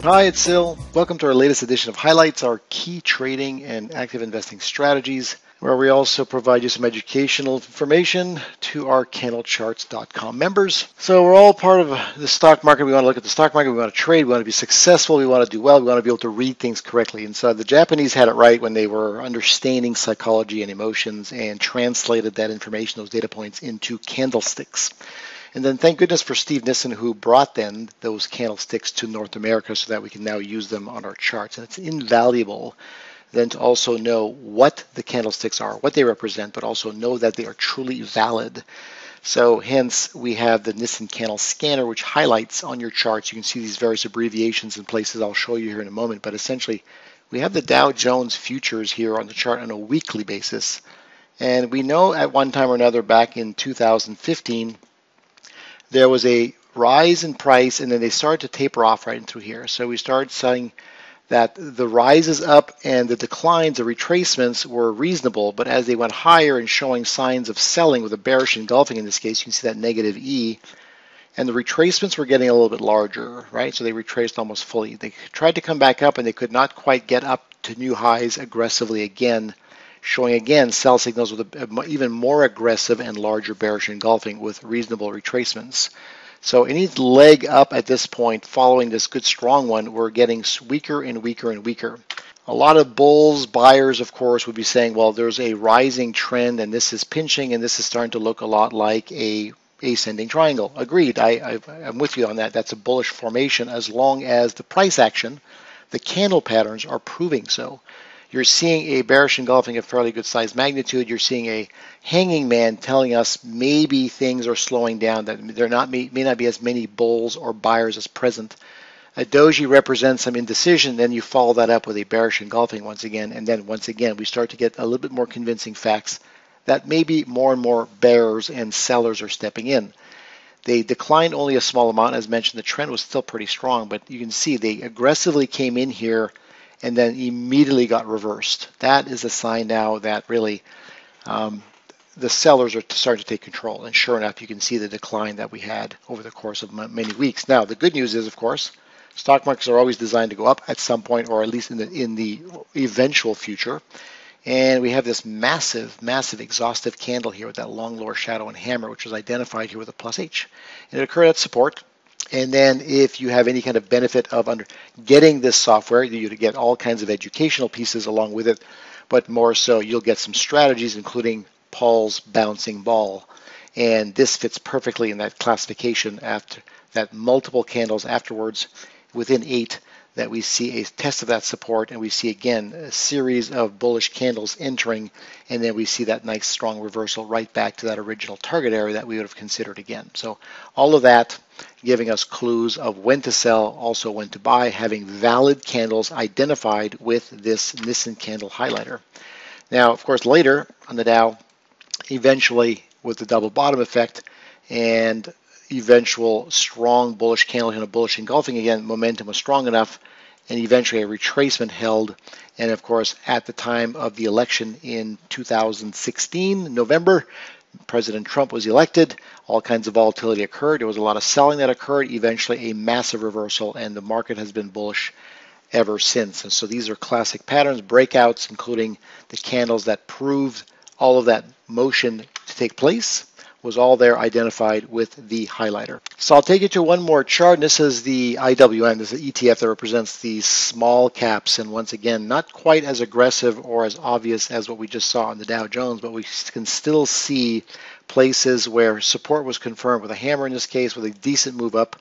Hi, it's Sil. Welcome to our latest edition of Highlights, our key trading and active investing strategies, where we also provide you some educational information to our candlecharts.com members. So we're all part of the stock market. We want to look at the stock market. We want to trade. We want to be successful. We want to do well. We want to be able to read things correctly. And so the Japanese had it right when they were understanding psychology and emotions and translated that information, those data points, into candlesticks. And then thank goodness for Steve Nison, who brought then those candlesticks to North America so that we can now use them on our charts. And it's invaluable then to also know what the candlesticks are, what they represent, but also know that they are truly valid. So hence we have the Nison candle scanner, which highlights on your charts. You can see these various abbreviations and places I'll show you here in a moment. But essentially, we have the Dow Jones futures here on the chart on a weekly basis. And we know at one time or another back in 2015, there was a rise in price, and then they started to taper off right through here. So we started saying that the rises up and the declines, the retracements were reasonable, but as they went higher and showing signs of selling with a bearish engulfing in this case, you can see that negative E, and the retracements were getting a little bit larger, right? So they retraced almost fully. They tried to come back up and they could not quite get up to new highs aggressively again, showing again sell signals with an even more aggressive and larger bearish engulfing with reasonable retracements. So any leg up at this point following this good strong one, we're getting weaker and weaker and weaker. A lot of bulls, buyers, of course, would be saying, well, there's a rising trend and this is pinching and this is starting to look a lot like a ascending triangle. Agreed. I'm with you on that. That's a bullish formation as long as the price action, the candle patterns are proving so. You're seeing a bearish engulfing of fairly good size magnitude. You're seeing a hanging man telling us maybe things are slowing down, that there may not be as many bulls or buyers as present. A doji represents some indecision, then you follow that up with a bearish engulfing once again, and then once again we start to get a little bit more convincing facts that maybe more and more bears and sellers are stepping in. They declined only a small amount. As mentioned, the trend was still pretty strong, but you can see they aggressively came in here and then immediately got reversed. That is a sign now that really the sellers are starting to take control. And sure enough, you can see the decline that we had over the course of many weeks. Now, the good news is, of course, stock markets are always designed to go up at some point, or at least in the eventual future. And we have this massive, massive exhaustive candle here with that long lower shadow and hammer, which was identified here with a plus H. And it occurred at support. And then if you have any kind of benefit of getting this software, you get all kinds of educational pieces along with it, but more so you'll get some strategies, including Paul's bouncing ball. And this fits perfectly in that classification after that multiple candles afterwards within 8 that we see a test of that support, and we see again a series of bullish candles entering, and then we see that nice strong reversal right back to that original target area that we would have considered again. So all of that giving us clues of when to sell, also when to buy, having valid candles identified with this Nison candle highlighter. Now, of course, later on the Dow, eventually with the double bottom effect and eventual strong bullish candle and a bullish engulfing again, momentum was strong enough, and eventually a retracement held. And of course, at the time of the election in 2016, November, President Trump was elected. All kinds of volatility occurred. There was a lot of selling that occurred. Eventually, a massive reversal, and the market has been bullish ever since. And so these are classic patterns, breakouts, including the candles that proved all of that motion to take place, was all there identified with the highlighter. So I'll take you to one more chart, and this is the IWM. This is the ETF that represents these small caps, and once again, not quite as aggressive or as obvious as what we just saw on the Dow Jones, but we can still see places where support was confirmed with a hammer in this case, with a decent move up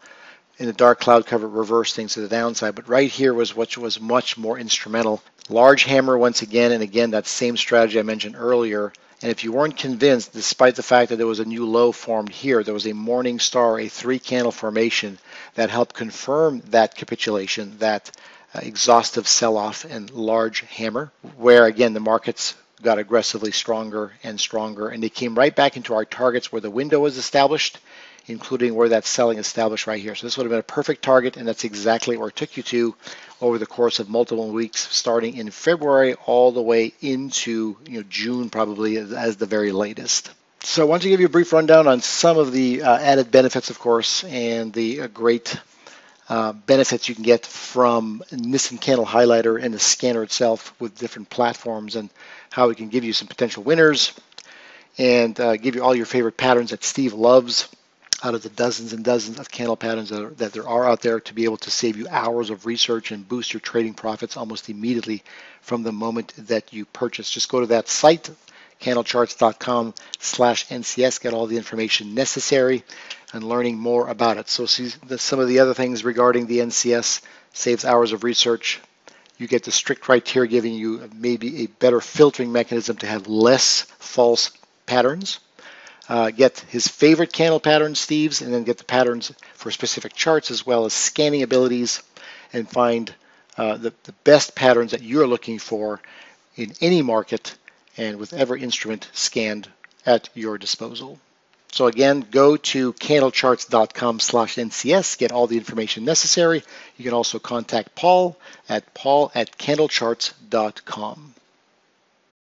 in the dark cloud cover, reverse things to the downside. But right here was what was much more instrumental. Large hammer once again, and again, that same strategy I mentioned earlier. And if you weren't convinced, despite the fact that there was a new low formed here, there was a morning star, a 3-candle formation that helped confirm that capitulation, that exhaustive sell-off and large hammer, where again the markets got aggressively stronger and stronger, and they came right back into our targets where the window was established, including where that selling established right here. So this would have been a perfect target, and that's exactly where it took you to over the course of multiple weeks, starting in February all the way into June probably as the very latest. So I want to give you a brief rundown on some of the added benefits, of course, and the great benefits you can get from Nison Candle Highlighter and the scanner itself with different platforms, and how it can give you some potential winners and give you all your favorite patterns that Steve loves out of the dozens and dozens of candle patterns that there are out there, to be able to save you hours of research and boost your trading profits almost immediately from the moment that you purchase. Just go to that site, candlecharts.com/NCS, get all the information necessary and learning more about it. So see some of the other things regarding the NCS: saves hours of research. You get the strict criteria, giving you maybe a better filtering mechanism to have less false patterns. Get his favorite candle patterns, Steve's, and then get the patterns for specific charts, as well as scanning abilities, and find the best patterns that you're looking for in any market and with every instrument scanned at your disposal. So again, go to candlecharts.com/NCS, get all the information necessary. You can also contact Paul at candlecharts.com.